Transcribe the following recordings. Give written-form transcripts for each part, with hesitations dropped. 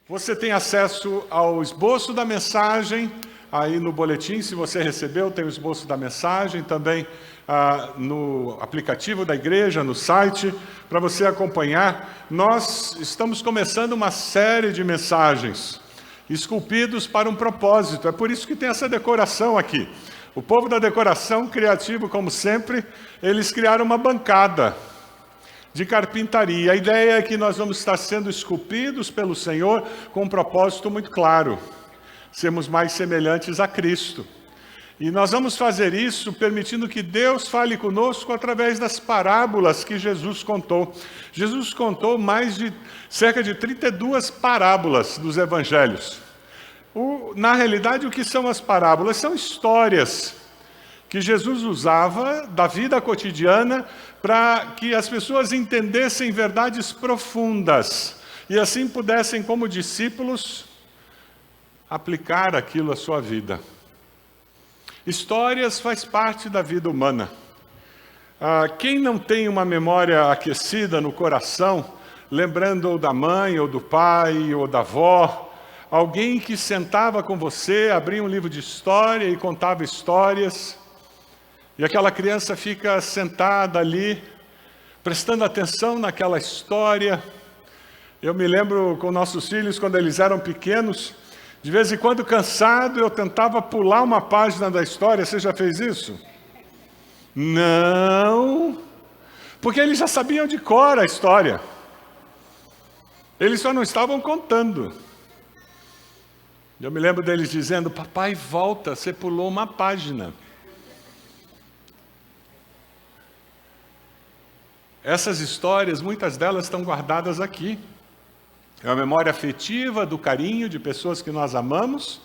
Você tem acesso ao esboço da mensagem, aí no boletim, se você recebeu, tem o esboço da mensagem, também no aplicativo da igreja, no site, para você acompanhar. Nós estamos começando uma série de mensagens, esculpidos para um propósito, é por isso que tem essa decoração aqui. O povo da decoração, criativo como sempre, eles criaram uma bancada de carpintaria. A ideia é que nós vamos estar sendo esculpidos pelo Senhor com um propósito muito claro: sermos mais semelhantes a Cristo. E nós vamos fazer isso permitindo que Deus fale conosco através das parábolas que Jesus contou. Jesus contou cerca de 32 parábolas dos evangelhos. Na realidade, o que são as parábolas? São histórias que Jesus usava da vida cotidiana para que as pessoas entendessem verdades profundas e assim pudessem, como discípulos, aplicar aquilo à sua vida. Histórias faz parte da vida humana. Quem não tem uma memória aquecida no coração, lembrando ou da mãe, ou do pai, ou da avó, alguém que sentava com você, abria um livro de história e contava histórias, e aquela criança fica sentada ali, prestando atenção naquela história. Eu me lembro com nossos filhos, quando eles eram pequenos, de vez em quando, cansado, eu tentava pular uma página da história. Você já fez isso? Não, porque eles já sabiam de cor a história. Eles só não estavam contando. Eu me lembro deles dizendo: papai, volta, você pulou uma página. Essas histórias, muitas delas estão guardadas aqui. É uma memória afetiva do carinho de pessoas que nós amamos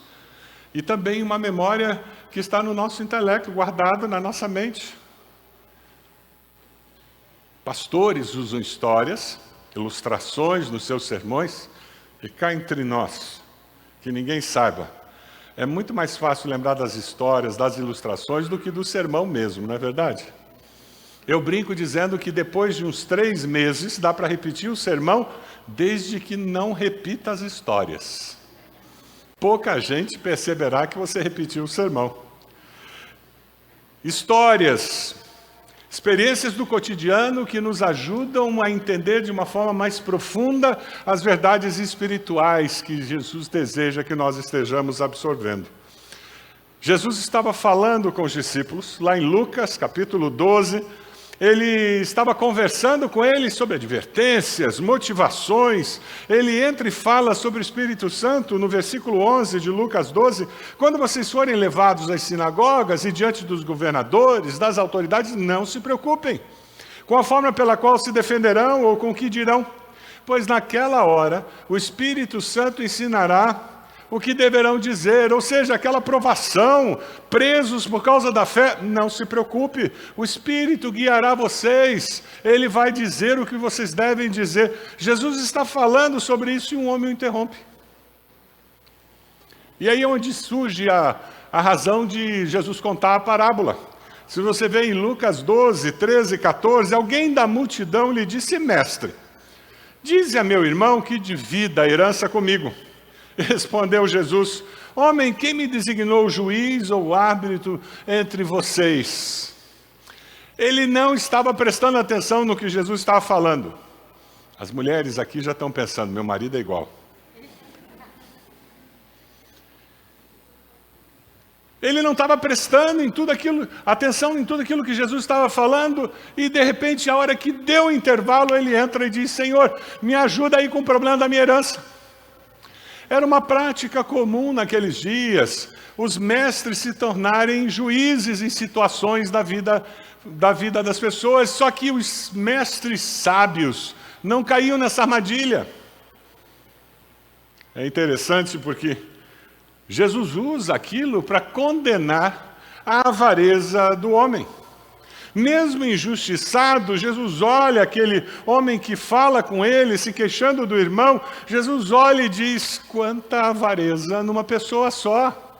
e também uma memória que está no nosso intelecto, guardada na nossa mente. Pastores usam histórias, ilustrações nos seus sermões, e cá entre nós, que ninguém saiba, é muito mais fácil lembrar das histórias, das ilustrações, do que do sermão mesmo, não é verdade? Eu brinco dizendo que depois de uns 3 meses dá para repetir o sermão, desde que não repita as histórias. Pouca gente perceberá que você repetiu o sermão. Histórias, experiências do cotidiano que nos ajudam a entender de uma forma mais profunda as verdades espirituais que Jesus deseja que nós estejamos absorvendo. Jesus estava falando com os discípulos, lá em Lucas, capítulo 12, ele estava conversando com eles sobre advertências, motivações. Ele entra e fala sobre o Espírito Santo no versículo 11 de Lucas 12. Quando vocês forem levados às sinagogas e diante dos governadores, das autoridades, não se preocupem com a forma pela qual se defenderão ou com o que dirão, pois naquela hora o Espírito Santo ensinará o que deverão dizer, ou seja, aquela provação, presos por causa da fé. Não se preocupe, o Espírito guiará vocês, ele vai dizer o que vocês devem dizer. Jesus está falando sobre isso e um homem o interrompe. E aí é onde surge a razão de Jesus contar a parábola. Se você vê em Lucas 12, 13, 14, alguém da multidão lhe disse: mestre, dize a meu irmão que divida a herança comigo. Respondeu Jesus: homem, quem me designou juiz ou árbitro entre vocês? Ele não estava prestando atenção no que Jesus estava falando. As mulheres aqui já estão pensando: meu marido é igual. Ele não estava prestando atenção em tudo aquilo que Jesus estava falando, e de repente, a hora que deu o intervalo, ele entra e diz: Senhor, me ajuda aí com o problema da minha herança. Era uma prática comum naqueles dias, os mestres se tornarem juízes em situações da vida das pessoas, só que os mestres sábios não caíam nessa armadilha. É interessante porque Jesus usa aquilo para condenar a avareza do homem. Mesmo injustiçado, Jesus olha aquele homem que fala com ele, se queixando do irmão. Jesus olha e diz: quanta avareza numa pessoa só.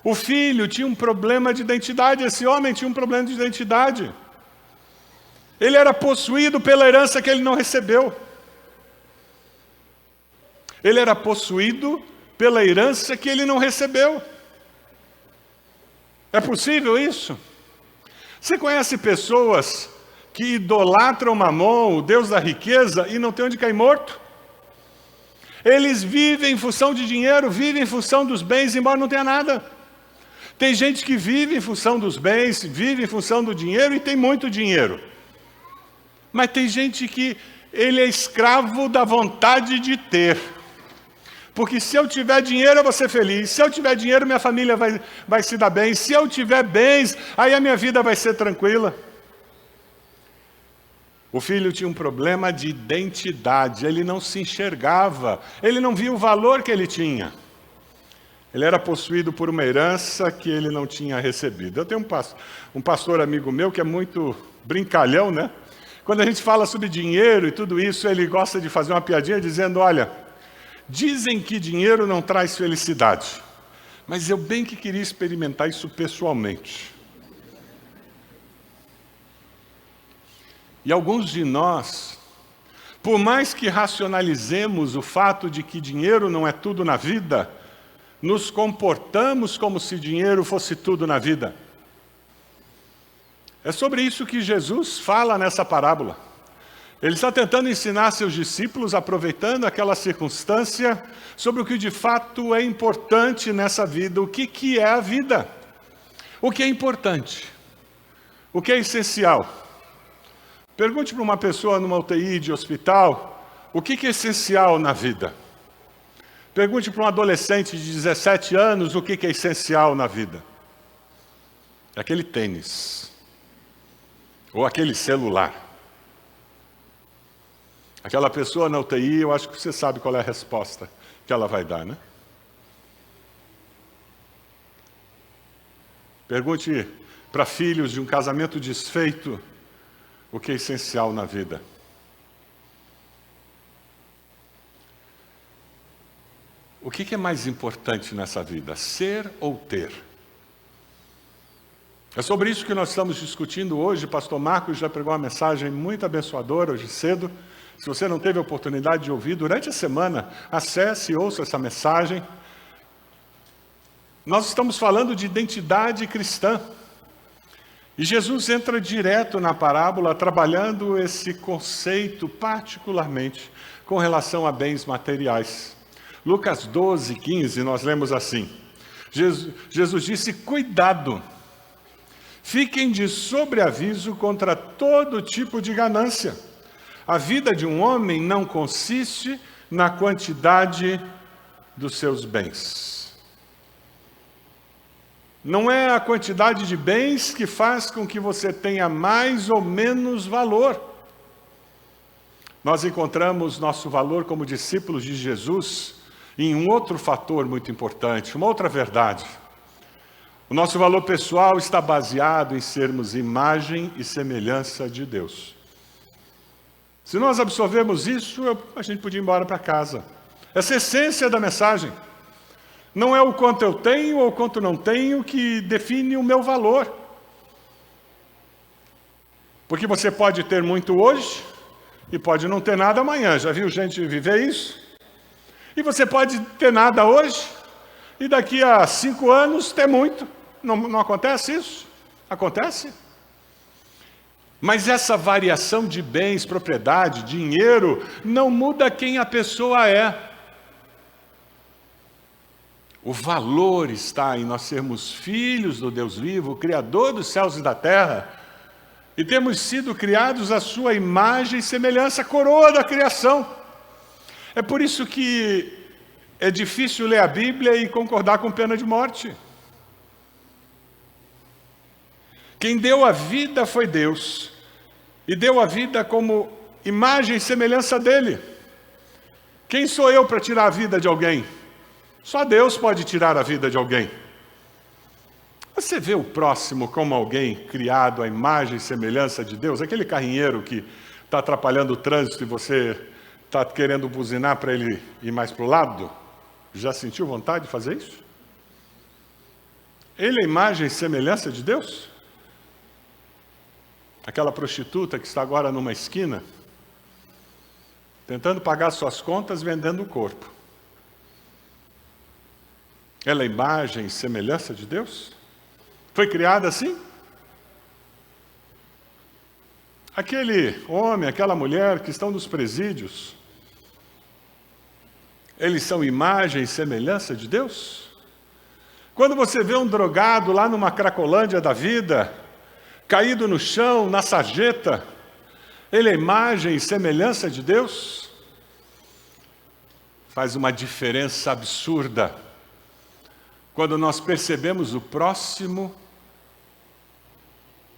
O filho tinha um problema de identidade, esse homem tinha um problema de identidade. Ele era possuído pela herança que ele não recebeu. Ele era possuído pela herança que ele não recebeu. É possível isso? Você conhece pessoas que idolatram Mamon, o Deus da riqueza, e não tem onde cair morto? Eles vivem em função de dinheiro, vivem em função dos bens, embora não tenha nada. Tem gente que vive em função dos bens, vive em função do dinheiro e tem muito dinheiro. Mas tem gente que ele é escravo da vontade de ter. Porque se eu tiver dinheiro, eu vou ser feliz. Se eu tiver dinheiro, minha família vai se dar bem. Se eu tiver bens, aí a minha vida vai ser tranquila. O filho tinha um problema de identidade. Ele não se enxergava. Ele não via o valor que ele tinha. Ele era possuído por uma herança que ele não tinha recebido. Eu tenho um pastor amigo meu que é muito brincalhão, né? Quando a gente fala sobre dinheiro e tudo isso, ele gosta de fazer uma piadinha dizendo, olha, dizem que dinheiro não traz felicidade, mas eu bem que queria experimentar isso pessoalmente. E alguns de nós, por mais que racionalizemos o fato de que dinheiro não é tudo na vida, nos comportamos como se dinheiro fosse tudo na vida. É sobre isso que Jesus fala nessa parábola. Ele está tentando ensinar seus discípulos, aproveitando aquela circunstância, sobre o que de fato é importante nessa vida. O que é a vida? O que é importante? O que é essencial? Pergunte para uma pessoa numa UTI de hospital, o que é essencial na vida? Pergunte para um adolescente de 17 anos o que é essencial na vida. É aquele tênis. Ou aquele celular. Aquela pessoa na UTI, eu acho que você sabe qual é a resposta que ela vai dar, né? Pergunte para filhos de um casamento desfeito o que é essencial na vida. O que é mais importante nessa vida? Ser ou ter? É sobre isso que nós estamos discutindo hoje. O pastor Marcos já pregou uma mensagem muito abençoadora hoje cedo. Se você não teve a oportunidade de ouvir durante a semana, acesse e ouça essa mensagem. Nós estamos falando de identidade cristã. E Jesus entra direto na parábola, trabalhando esse conceito particularmente com relação a bens materiais. Lucas 12, 15, nós lemos assim. Jesus disse, cuidado. Fiquem de sobreaviso contra todo tipo de ganância. A vida de um homem não consiste na quantidade dos seus bens. Não é a quantidade de bens que faz com que você tenha mais ou menos valor. Nós encontramos nosso valor como discípulos de Jesus em um outro fator muito importante, uma outra verdade. O nosso valor pessoal está baseado em sermos imagem e semelhança de Deus. Se nós absorvermos isso, a gente podia ir embora para casa. Essa é a essência da mensagem. Não é o quanto eu tenho ou o quanto não tenho que define o meu valor. Porque você pode ter muito hoje e pode não ter nada amanhã. Já viu gente viver isso? E você pode ter nada hoje e daqui a 5 anos ter muito. Não acontece isso? Acontece? Mas essa variação de bens, propriedade, dinheiro, não muda quem a pessoa é. O valor está em nós sermos filhos do Deus vivo, o Criador dos céus e da terra, e temos sido criados à sua imagem e semelhança, a coroa da criação. É por isso que é difícil ler a Bíblia e concordar com pena de morte. Quem deu a vida foi Deus, e deu a vida como imagem e semelhança dele. Quem sou eu para tirar a vida de alguém? Só Deus pode tirar a vida de alguém. Você vê o próximo como alguém criado à imagem e semelhança de Deus? Aquele carrinheiro que está atrapalhando o trânsito e você está querendo buzinar para ele ir mais para o lado? Já sentiu vontade de fazer isso? Ele é imagem e semelhança de Deus? Aquela prostituta que está agora numa esquina, tentando pagar suas contas vendendo o corpo. Ela é imagem e semelhança de Deus? Foi criada assim? Aquele homem, aquela mulher que estão nos presídios, eles são imagem e semelhança de Deus? Quando você vê um drogado lá numa Cracolândia da vida, caído no chão, na sarjeta, ele é imagem e semelhança de Deus? Faz uma diferença absurda quando nós percebemos o próximo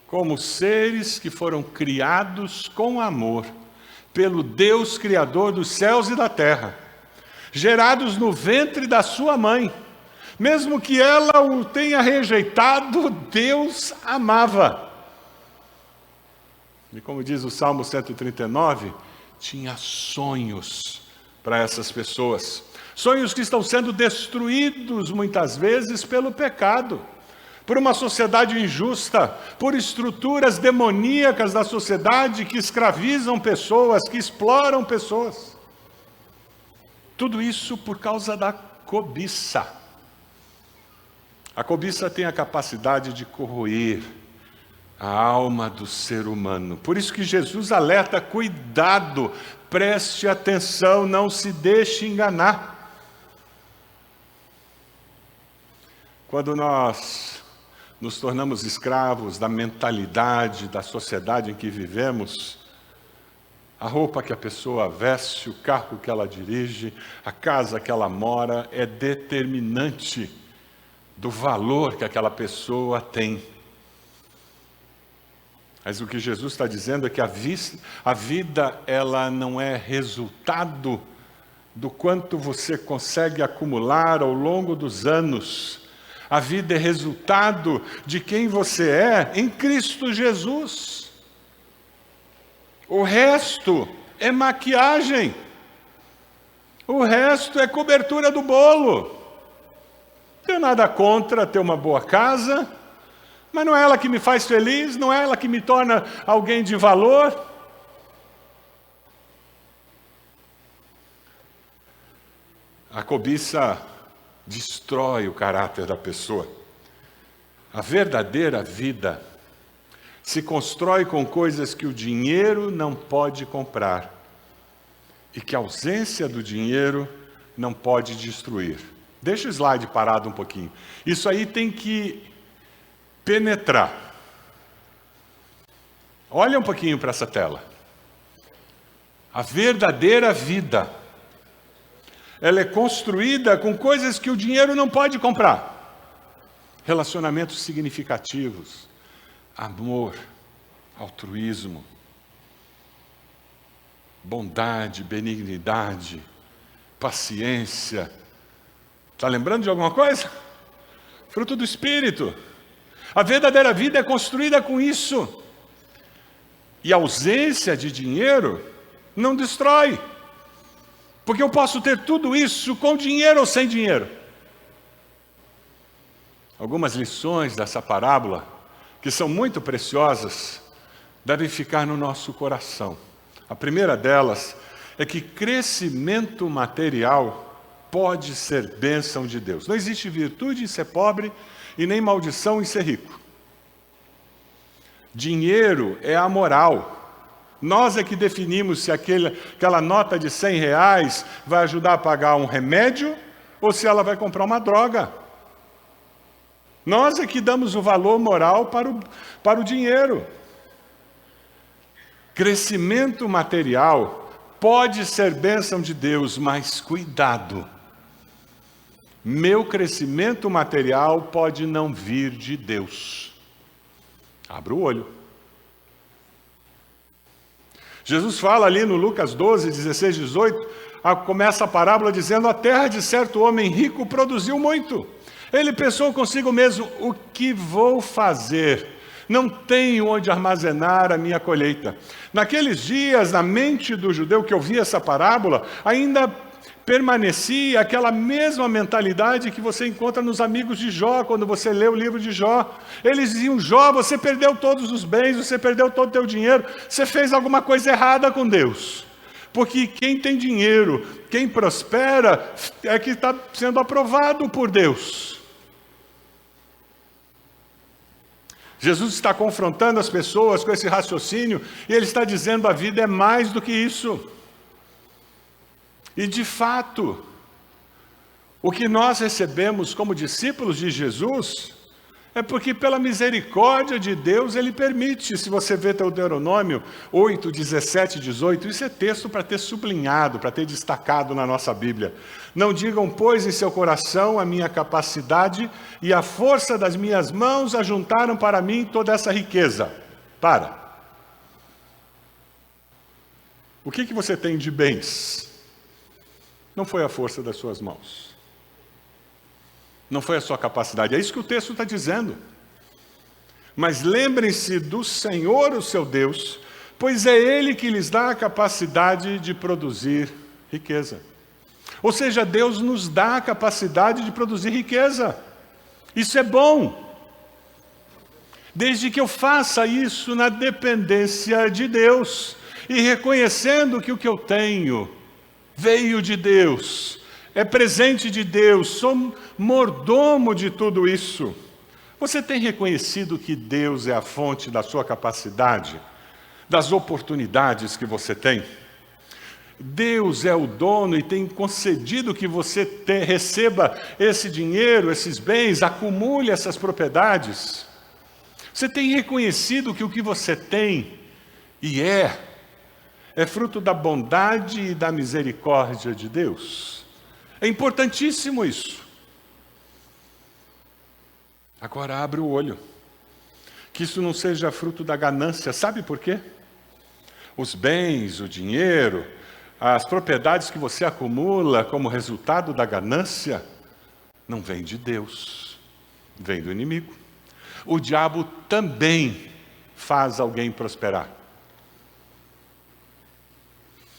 como seres que foram criados com amor pelo Deus Criador dos céus e da terra, gerados no ventre da sua mãe. Mesmo que ela o tenha rejeitado, Deus amava. E como diz o Salmo 139, tinha sonhos para essas pessoas. Sonhos que estão sendo destruídos muitas vezes pelo pecado, por uma sociedade injusta, por estruturas demoníacas da sociedade que escravizam pessoas, que exploram pessoas. Tudo isso por causa da cobiça. A cobiça tem a capacidade de corroer a alma do ser humano. Por isso que Jesus alerta: cuidado, preste atenção, não se deixe enganar. Quando nós nos tornamos escravos da mentalidade da sociedade em que vivemos, a roupa que a pessoa veste, o carro que ela dirige, a casa que ela mora, é determinante do valor que aquela pessoa tem. Mas o que Jesus está dizendo é que a vida ela não é resultado do quanto você consegue acumular ao longo dos anos. A vida é resultado de quem você é em Cristo Jesus. O resto é maquiagem. O resto é cobertura do bolo. Não tenho nada contra ter uma boa casa, mas não é ela que me faz feliz, não é ela que me torna alguém de valor. A cobiça destrói o caráter da pessoa. A verdadeira vida se constrói com coisas que o dinheiro não pode comprar e que a ausência do dinheiro não pode destruir. Deixa o slide parado um pouquinho. Isso aí tem que penetrar. Olha um pouquinho para essa tela. A verdadeira vida, ela é construída com coisas que o dinheiro não pode comprar. Relacionamentos significativos, amor, altruísmo, bondade, benignidade, paciência. Está lembrando de alguma coisa? Fruto do Espírito. A verdadeira vida é construída com isso. E a ausência de dinheiro não destrói. Porque eu posso ter tudo isso com dinheiro ou sem dinheiro. Algumas lições dessa parábola, que são muito preciosas, devem ficar no nosso coração. A primeira delas é que crescimento material pode ser bênção de Deus. Não existe virtude em ser pobre e nem maldição em ser rico. Dinheiro é amoral. Nós é que definimos se aquela nota de R$100 vai ajudar a pagar um remédio ou se ela vai comprar uma droga. Nós é que damos o valor moral para o dinheiro. Crescimento material pode ser bênção de Deus, mas cuidado. Meu crescimento material pode não vir de Deus. Abra o olho. Jesus fala ali no Lucas 12, 16, 18, começa a parábola dizendo: a terra de certo homem rico produziu muito. Ele pensou consigo mesmo: o que vou fazer? Não tenho onde armazenar a minha colheita. Naqueles dias, na mente do judeu que ouvia essa parábola, ainda permanecia aquela mesma mentalidade que você encontra nos amigos de Jó, quando você lê o livro de Jó. Eles diziam: Jó, você perdeu todos os bens, você perdeu todo o teu dinheiro, você fez alguma coisa errada com Deus. Porque quem tem dinheiro, quem prospera, é que está sendo aprovado por Deus. Jesus está confrontando as pessoas com esse raciocínio e ele está dizendo que a vida é mais do que isso. E de fato, o que nós recebemos como discípulos de Jesus é porque pela misericórdia de Deus Ele permite. Se você vê Deuteronômio 8, 17, 18, isso é texto para ter sublinhado, para ter destacado na nossa Bíblia. Não digam, pois, em seu coração a minha capacidade e a força das minhas mãos ajuntaram para mim toda essa riqueza. Para. O que você tem de bens? Não foi a força das suas mãos. Não foi a sua capacidade. É isso que o texto está dizendo. Mas lembrem-se do Senhor, o seu Deus, pois é Ele que lhes dá a capacidade de produzir riqueza. Ou seja, Deus nos dá a capacidade de produzir riqueza. Isso é bom. Desde que eu faça isso na dependência de Deus e reconhecendo que o que eu tenho veio de Deus, é presente de Deus, sou mordomo de tudo isso. Você tem reconhecido que Deus é a fonte da sua capacidade, das oportunidades que você tem? Deus é o dono e tem concedido que você receba esse dinheiro, esses bens, acumule essas propriedades. Você tem reconhecido que o que você tem e é fruto da bondade e da misericórdia de Deus? É importantíssimo isso. Agora abre o olho. Que isso não seja fruto da ganância. Sabe por quê? Os bens, o dinheiro, as propriedades que você acumula como resultado da ganância, não vem de Deus, vem do inimigo. O diabo também faz alguém prosperar.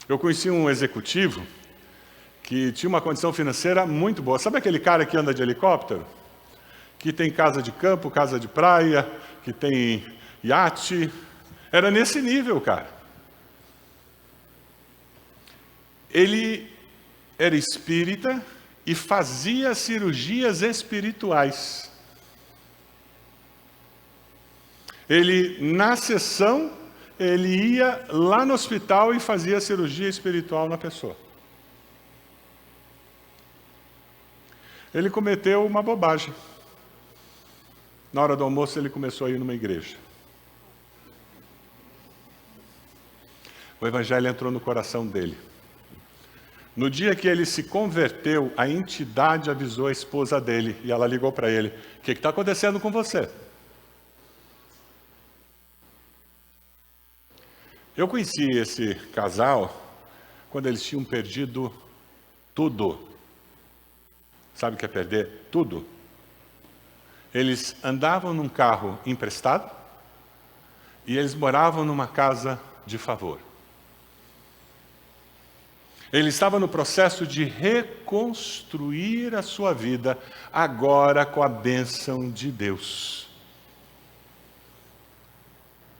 Eu conheci um executivo que tinha uma condição financeira muito boa. Sabe aquele cara que anda de helicóptero? Que tem casa de campo, casa de praia, que tem iate. Era nesse nível, cara. Ele era espírita e fazia cirurgias espirituais. Ele, na sessão, ele ia lá no hospital e fazia cirurgia espiritual na pessoa. Ele cometeu uma bobagem. Na hora do almoço, ele começou a ir numa igreja. O evangelho entrou no coração dele. No dia que ele se converteu, a entidade avisou a esposa dele e ela ligou para ele: o que está acontecendo com você? Eu conheci esse casal quando eles tinham perdido tudo. Sabe o que é perder tudo? Eles andavam num carro emprestado e eles moravam numa casa de favor. Ele estava no processo de reconstruir a sua vida, agora com a bênção de Deus.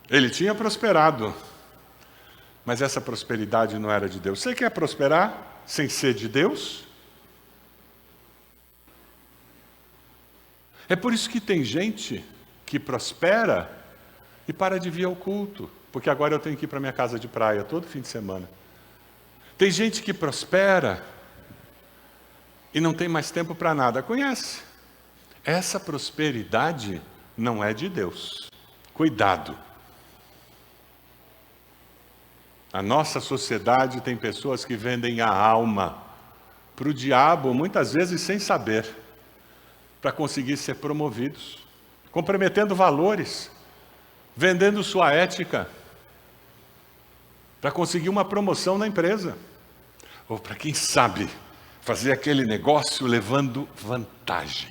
Ele tinha prosperado, mas essa prosperidade não era de Deus. Você quer prosperar sem ser de Deus? É por isso que tem gente que prospera e para de vir ao culto, porque agora eu tenho que ir para minha casa de praia todo fim de semana. Tem gente que prospera e não tem mais tempo para nada. Conhece? Essa prosperidade não é de Deus. Cuidado. A nossa sociedade tem pessoas que vendem a alma para o diabo, muitas vezes sem saber, para conseguir ser promovidos, comprometendo valores, vendendo sua ética, para conseguir uma promoção na empresa, ou para quem sabe, fazer aquele negócio levando vantagem.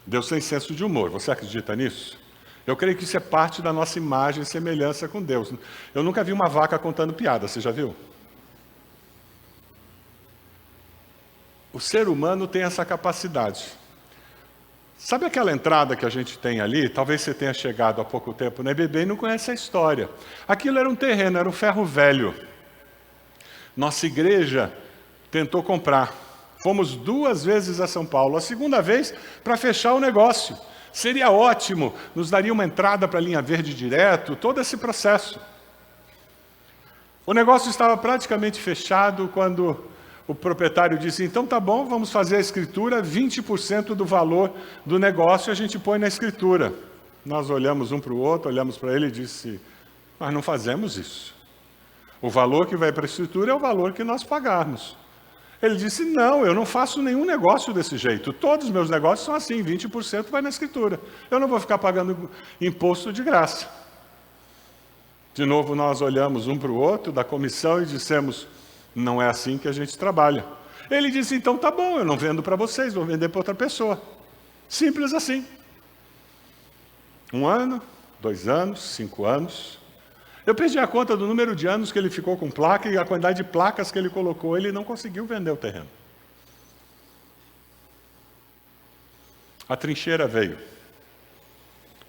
Deus tem senso de humor, você acredita nisso? Eu creio que isso é parte da nossa imagem e semelhança com Deus. Eu nunca vi uma vaca contando piada, você já viu? O ser humano tem essa capacidade. Sabe aquela entrada que a gente tem ali? Talvez você tenha chegado há pouco tempo na EBB e não conhece a história. Aquilo era um terreno, era um ferro velho. Nossa igreja tentou comprar. Fomos 2 vezes a São Paulo. A segunda vez para fechar o negócio. Seria ótimo, nos daria uma entrada para a linha verde direto, todo esse processo. O negócio estava praticamente fechado quando o proprietário disse, então tá bom, vamos fazer a escritura, 20% do valor do negócio a gente põe na escritura. Nós olhamos um para o outro, olhamos para ele e disse, mas não fazemos isso. O valor que vai para a escritura é o valor que nós pagarmos. Ele disse, não, eu não faço nenhum negócio desse jeito. Todos os meus negócios são assim, 20% vai na escritura. Eu não vou ficar pagando imposto de graça. De novo, nós olhamos um para o outro da comissão e dissemos, não é assim que a gente trabalha. Ele disse, então tá bom, eu não vendo para vocês, vou vender para outra pessoa. Simples assim. 1 ano, 2 anos, 5 anos. Eu perdi a conta do número de anos que ele ficou com placa e a quantidade de placas que ele colocou. Ele não conseguiu vender o terreno. A trincheira veio.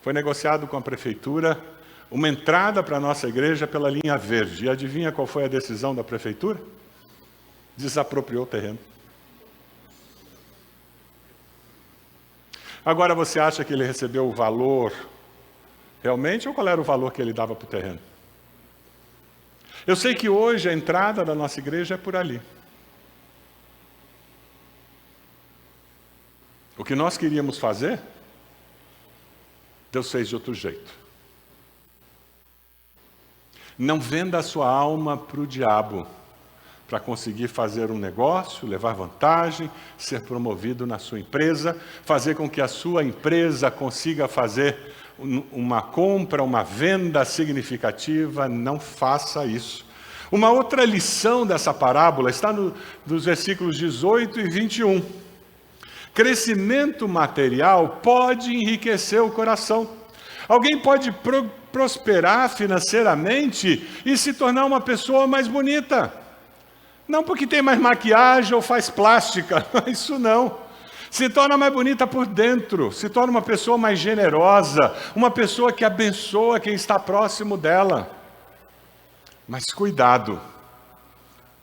Foi negociado com a prefeitura uma entrada para a nossa igreja pela linha verde. E adivinha qual foi a decisão da prefeitura? Desapropriou o terreno. Agora você acha que ele recebeu o valor realmente ou qual era o valor que ele dava para o terreno? Eu sei que hoje a entrada da nossa igreja é por ali. O que nós queríamos fazer, Deus fez de outro jeito. Não venda a sua alma para o diabo, para conseguir fazer um negócio, levar vantagem, ser promovido na sua empresa, fazer com que a sua empresa consiga fazer uma compra, uma venda significativa. Não faça isso. Uma outra lição dessa parábola está nos versículos 18 e 21. Crescimento material pode enriquecer o coração. Alguém pode prosperar financeiramente e se tornar uma pessoa mais bonita. Não porque tem mais maquiagem ou faz plástica, isso não. Se torna mais bonita por dentro, se torna uma pessoa mais generosa, uma pessoa que abençoa quem está próximo dela. Mas cuidado,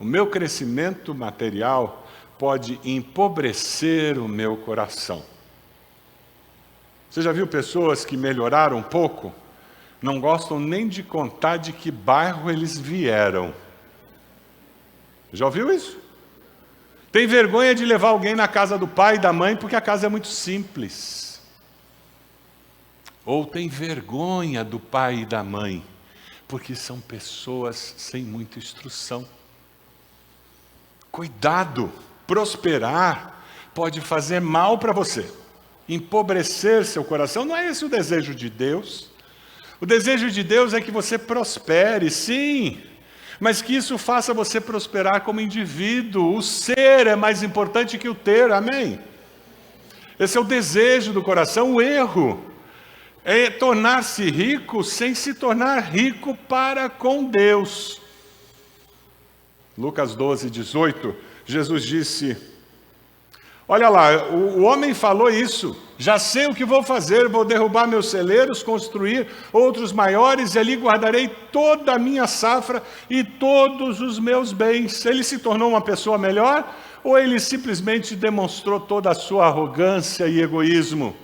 o meu crescimento material pode empobrecer o meu coração. Você já viu pessoas que melhoraram um pouco? Não gostam nem de contar de que bairro eles vieram. Já ouviu isso? Tem vergonha de levar alguém na casa do pai e da mãe porque a casa é muito simples. Ou tem vergonha do pai e da mãe porque são pessoas sem muita instrução. Cuidado, prosperar pode fazer mal para você, empobrecer seu coração. Não é esse o desejo de Deus. O desejo de Deus é que você prospere, sim, mas que isso faça você prosperar como indivíduo. O ser é mais importante que o ter, amém? Esse é o desejo do coração. O erro é tornar-se rico sem se tornar rico para com Deus. Lucas 12, 18, Jesus disse, olha lá, o homem falou isso, já sei o que vou fazer, vou derrubar meus celeiros, construir outros maiores e ali guardarei toda a minha safra e todos os meus bens. Ele se tornou uma pessoa melhor ou ele simplesmente demonstrou toda a sua arrogância e egoísmo?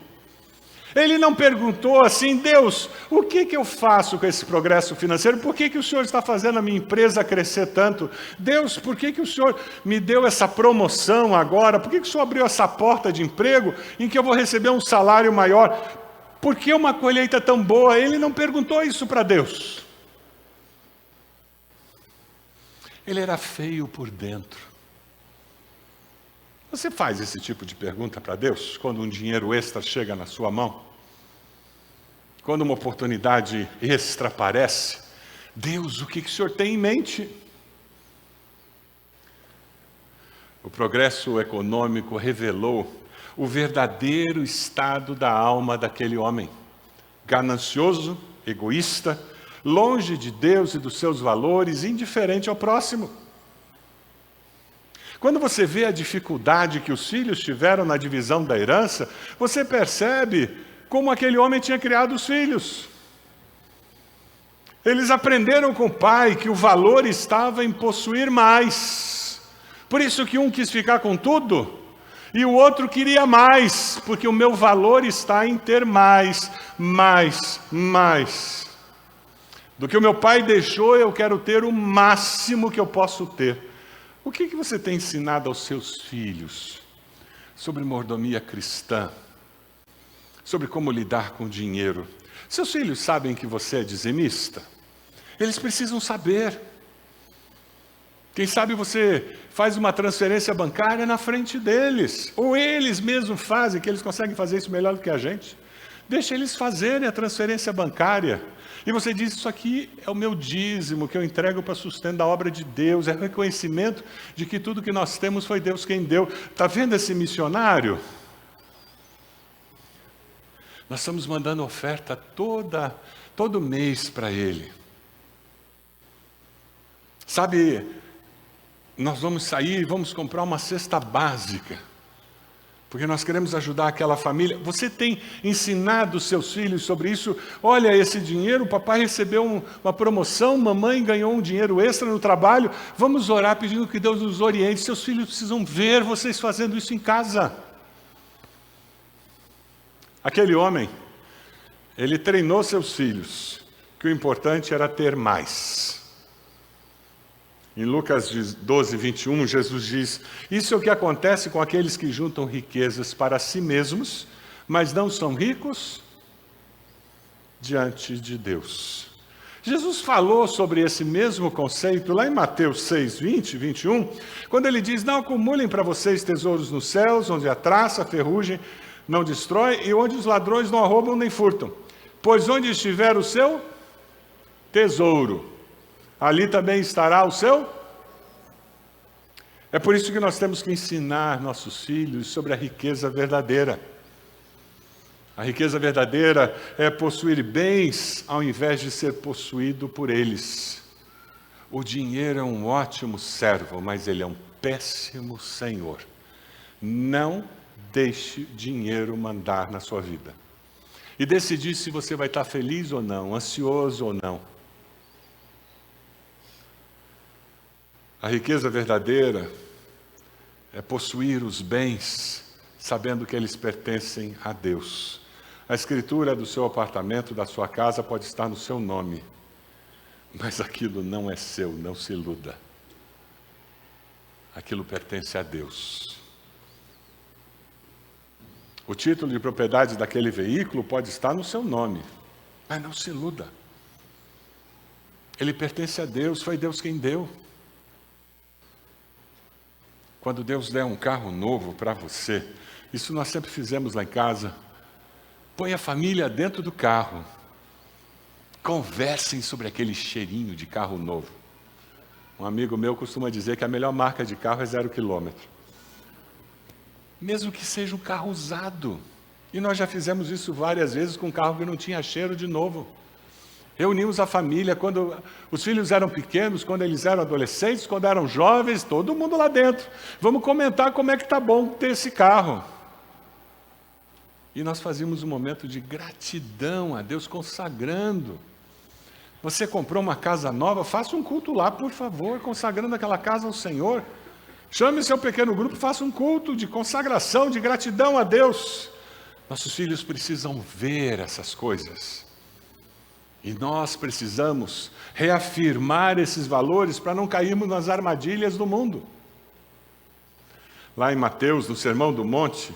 Ele não perguntou assim, Deus, o que eu faço com esse progresso financeiro? Por que o Senhor está fazendo a minha empresa crescer tanto? Deus, por que o Senhor me deu essa promoção agora? Por que o Senhor abriu essa porta de emprego em que eu vou receber um salário maior? Por que uma colheita tão boa? Ele não perguntou isso para Deus. Ele era feio por dentro. Você faz esse tipo de pergunta para Deus quando um dinheiro extra chega na sua mão? Quando uma oportunidade extra aparece? Deus, o que o Senhor tem em mente? O progresso econômico revelou o verdadeiro estado da alma daquele homem. Ganancioso, egoísta, longe de Deus e dos seus valores, indiferente ao próximo. Quando você vê a dificuldade que os filhos tiveram na divisão da herança, você percebe como aquele homem tinha criado os filhos. Eles aprenderam com o pai que o valor estava em possuir mais. Por isso que um quis ficar com tudo e o outro queria mais, porque o meu valor está em ter mais. Do que o meu pai deixou, eu quero ter o máximo que eu posso ter. O que você tem ensinado aos seus filhos sobre mordomia cristã? Sobre como lidar com o dinheiro? Seus filhos sabem que você é dizimista? Eles precisam saber. Quem sabe você faz uma transferência bancária na frente deles, ou eles mesmos fazem, que eles conseguem fazer isso melhor do que a gente. Deixa eles fazerem a transferência bancária. E você diz, isso aqui é o meu dízimo, que eu entrego para sustento da obra de Deus, é reconhecimento de que tudo que nós temos foi Deus quem deu. Está vendo esse missionário? Nós estamos mandando oferta todo mês para ele. Sabe, nós vamos sair e vamos comprar uma cesta básica, porque nós queremos ajudar aquela família. Você tem ensinado seus filhos sobre isso? Olha, esse dinheiro, o papai recebeu uma promoção, mamãe ganhou um dinheiro extra no trabalho, vamos orar pedindo que Deus nos oriente. Seus filhos precisam ver vocês fazendo isso em casa. Aquele homem, ele treinou seus filhos, que o importante era ter mais. Em Lucas 12, 21, Jesus diz, isso é o que acontece com aqueles que juntam riquezas para si mesmos, mas não são ricos diante de Deus. Jesus falou sobre esse mesmo conceito lá em Mateus 6, 20, 21, quando ele diz, não acumulem para vocês tesouros nos céus, onde a traça, a ferrugem não destrói, e onde os ladrões não roubam nem furtam. Pois onde estiver o seu tesouro, ali também estará o seu. É por isso que nós temos que ensinar nossos filhos sobre a riqueza verdadeira. A riqueza verdadeira é possuir bens ao invés de ser possuído por eles. O dinheiro é um ótimo servo, mas ele é um péssimo senhor. Não deixe dinheiro mandar na sua vida. E decidir se você vai estar feliz ou não, ansioso ou não. A riqueza verdadeira é possuir os bens, sabendo que eles pertencem a Deus. A escritura do seu apartamento, da sua casa, pode estar no seu nome, mas aquilo não é seu, não se iluda. Aquilo pertence a Deus. O título de propriedade daquele veículo pode estar no seu nome, mas não se iluda. Ele pertence a Deus, foi Deus quem deu. Quando Deus der um carro novo para você, isso nós sempre fizemos lá em casa, põe a família dentro do carro, conversem sobre aquele cheirinho de carro novo. Um amigo meu costuma dizer que a melhor marca de carro é 0 quilômetro. Mesmo que seja um carro usado. E nós já fizemos isso várias vezes com um carro que não tinha cheiro de novo. Reunimos a família, quando os filhos eram pequenos, quando eles eram adolescentes, quando eram jovens, todo mundo lá dentro. Vamos comentar como é que está bom ter esse carro. E nós fazíamos um momento de gratidão a Deus, consagrando. Você comprou uma casa nova, faça um culto lá, por favor, consagrando aquela casa ao Senhor. Chame seu pequeno grupo, faça um culto de consagração, de gratidão a Deus. Nossos filhos precisam ver essas coisas. E nós precisamos reafirmar esses valores para não cairmos nas armadilhas do mundo. Lá em Mateus, no Sermão do Monte,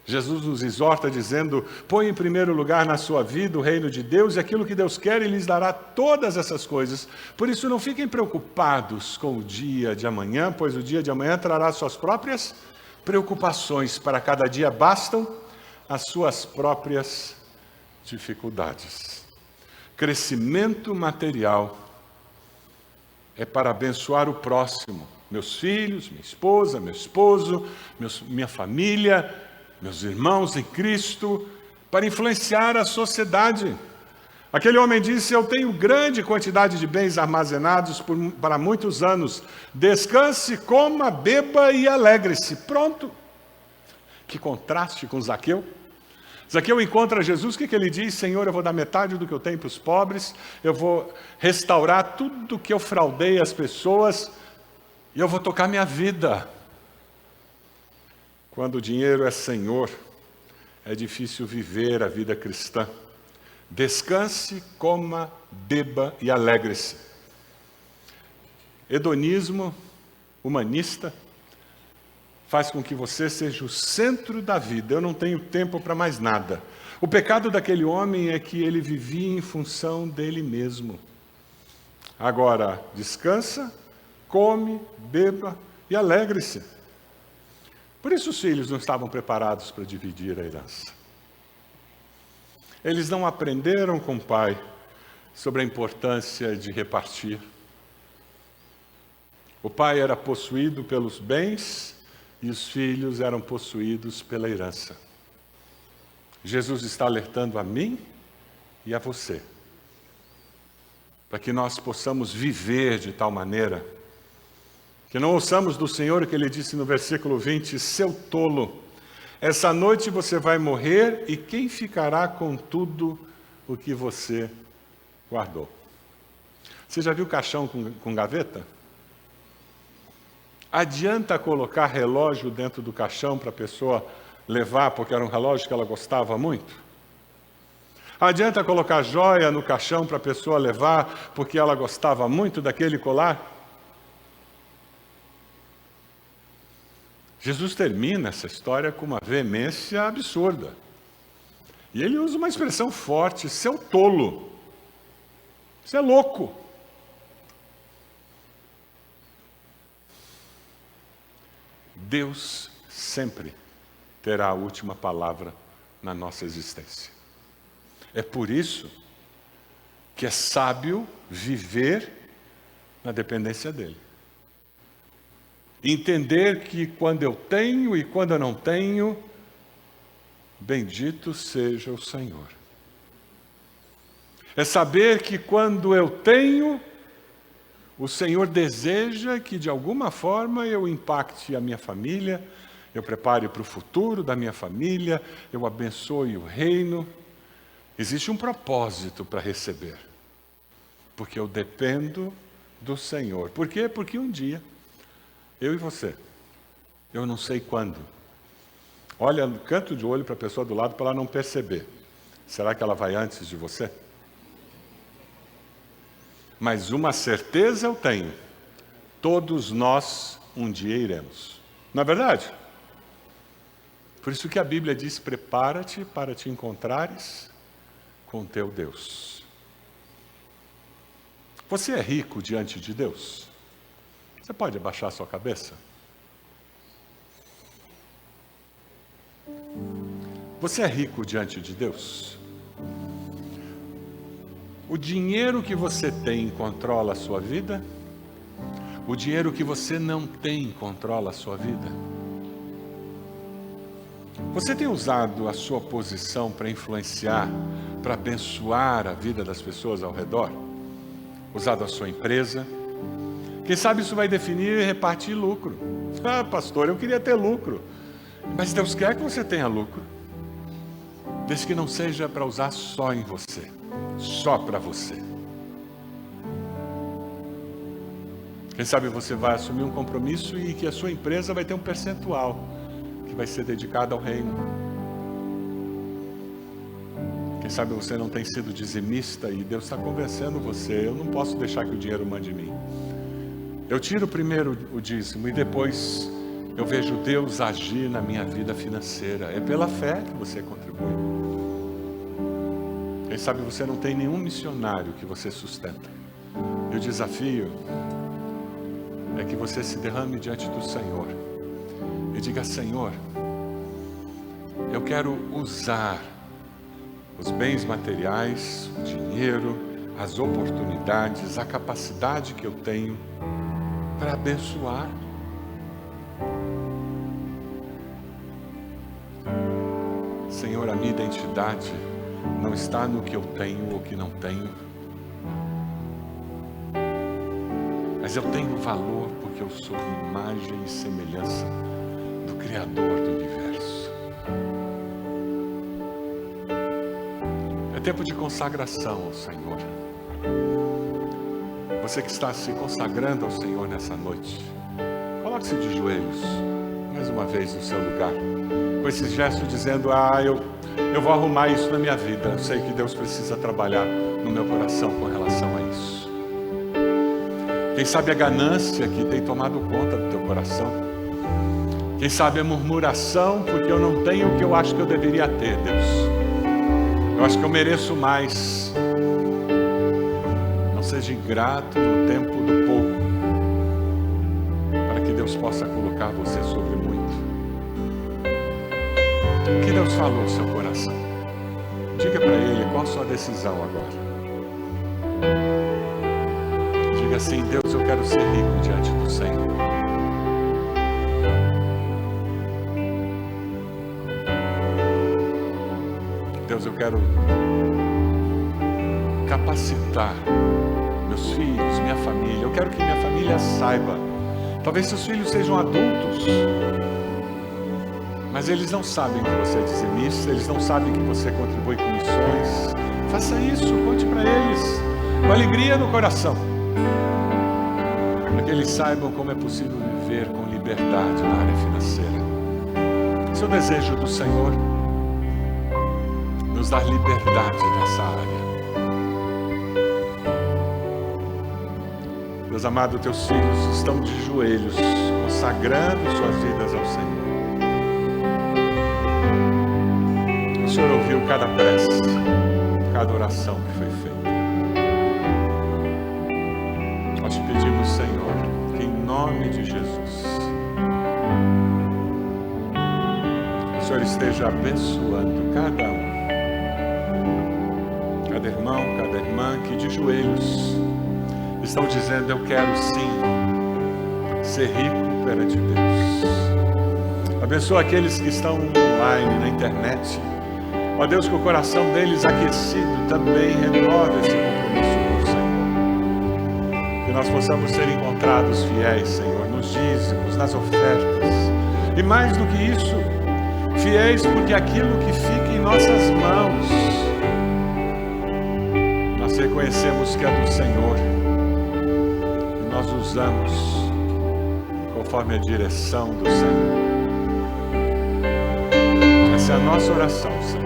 Jesus nos exorta dizendo, põe em primeiro lugar na sua vida o reino de Deus e aquilo que Deus quer, Ele lhes dará todas essas coisas. Por isso não fiquem preocupados com o dia de amanhã, pois o dia de amanhã trará suas próprias preocupações. Para cada dia bastam as suas próprias dificuldades. Crescimento material é para abençoar o próximo. Meus filhos, minha esposa, meu esposo, minha família, meus irmãos em Cristo, para influenciar a sociedade. Aquele homem disse, eu tenho grande quantidade de bens armazenados para muitos anos. Descanse, coma, beba e alegre-se. Pronto. Que contraste com Zaqueu. Zaqueu encontra Jesus, o que ele diz? Senhor, eu vou dar metade do que eu tenho para os pobres, eu vou restaurar tudo que eu fraudei as pessoas e eu vou tocar minha vida. Quando o dinheiro é senhor, é difícil viver a vida cristã. Descanse, coma, beba e alegre-se. Hedonismo humanista faz com que você seja o centro da vida. Eu não tenho tempo para mais nada. O pecado daquele homem é que ele vivia em função dele mesmo. Agora, descansa, come, beba e alegre-se. Por isso os filhos não estavam preparados para dividir a herança. Eles não aprenderam com o pai sobre a importância de repartir. O pai era possuído pelos bens e os filhos eram possuídos pela herança. Jesus está alertando a mim e a você, para que nós possamos viver de tal maneira que não ouçamos do Senhor o que ele disse no versículo 20, seu tolo, essa noite você vai morrer e quem ficará com tudo o que você guardou? Você já viu caixão com gaveta? Adianta colocar relógio dentro do caixão para a pessoa levar, porque era um relógio que ela gostava muito? Adianta colocar joia no caixão para a pessoa levar, porque ela gostava muito daquele colar? Jesus termina essa história com uma veemência absurda. E ele usa uma expressão forte, seu tolo. Você é louco. Deus sempre terá a última palavra na nossa existência. É por isso que é sábio viver na dependência dele. Entender que quando eu tenho e quando eu não tenho, bendito seja o Senhor. É saber que quando eu tenho, o Senhor deseja que de alguma forma eu impacte a minha família, eu prepare para o futuro da minha família, eu abençoe o reino. Existe um propósito para receber, porque eu dependo do Senhor. Por quê? Porque um dia, eu e você, eu não sei quando, olha no canto de olho para a pessoa do lado para ela não perceber. Será que ela vai antes de você? Mas uma certeza eu tenho, todos nós um dia iremos. Não é verdade? Por isso que a Bíblia diz, prepara-te para te encontrares com teu Deus. Você é rico diante de Deus? Você pode abaixar sua cabeça? Você é rico diante de Deus? O dinheiro que você tem controla a sua vida? O dinheiro que você não tem controla a sua vida? Você tem usado a sua posição para influenciar, para abençoar a vida das pessoas ao redor? Usado a sua empresa? Quem sabe isso vai definir e repartir lucro. Ah, pastor, eu queria ter lucro. Mas Deus quer que você tenha lucro. Desde que não seja para usar só em você. Só para você. Quem sabe você vai assumir um compromisso e que a sua empresa vai ter um percentual que vai ser dedicado ao reino. Quem sabe você não tem sido dizimista e Deus está convencendo você, eu não posso deixar que o dinheiro mande em mim. Eu tiro primeiro o dízimo e depois eu vejo Deus agir na minha vida financeira. É pela fé que você contribui. Quem sabe você não tem nenhum missionário que você sustenta. E o desafio é que você se derrame diante do Senhor e diga, Senhor, eu quero usar os bens materiais, o dinheiro, as oportunidades, a capacidade que eu tenho para abençoar. Senhor, a minha identidade não está no que eu tenho ou que não tenho, mas eu tenho valor porque eu sou imagem e semelhança do Criador do universo. tempo de consagração ao Senhor. Você que está se consagrando ao Senhor nessa noite, coloque-se de joelhos, mais uma vez no seu lugar, com esse gesto dizendo: eu vou arrumar isso na minha vida. Eu sei que Deus precisa trabalhar no meu coração com relação a isso. Quem sabe a ganância que tem tomado conta do teu coração. Quem sabe a murmuração porque eu não tenho o que eu acho que eu deveria ter, Deus. Eu acho que eu mereço mais. Não seja ingrato no tempo do pouco, para que Deus possa colocar você sobre muito. O que Deus falou no seu coração? Diga para Ele qual a sua decisão agora. Diga assim: Deus, eu quero ser rico diante do Senhor. Deus, eu quero capacitar meus filhos, minha família. Eu quero que minha família saiba. Talvez seus filhos sejam adultos, mas eles não sabem que você é dizimista, eles não sabem que você contribui com missões. Faça isso, conte para eles, com alegria no coração, para que eles saibam como é possível viver com liberdade na área financeira. Esse é o desejo do Senhor, nos dar liberdade nessa área. Deus amado, teus filhos estão de joelhos, consagrando suas vidas ao Senhor. O Senhor ouviu cada prece, cada oração que foi feita. Nós te pedimos, Senhor, que em nome de Jesus, o Senhor esteja abençoando cada um. Cada irmão, cada irmã que de joelhos estão dizendo: eu quero sim ser rico perante Deus. Abençoa aqueles que estão online, na internet. Ó Deus, que o coração deles aquecido também renove esse compromisso com o Senhor. Que nós possamos ser encontrados fiéis, Senhor, nos dízimos, nas ofertas. E mais do que isso, fiéis porque aquilo que fica em nossas mãos, nós reconhecemos que é do Senhor. E nós usamos conforme a direção do Senhor. Essa é a nossa oração, Senhor.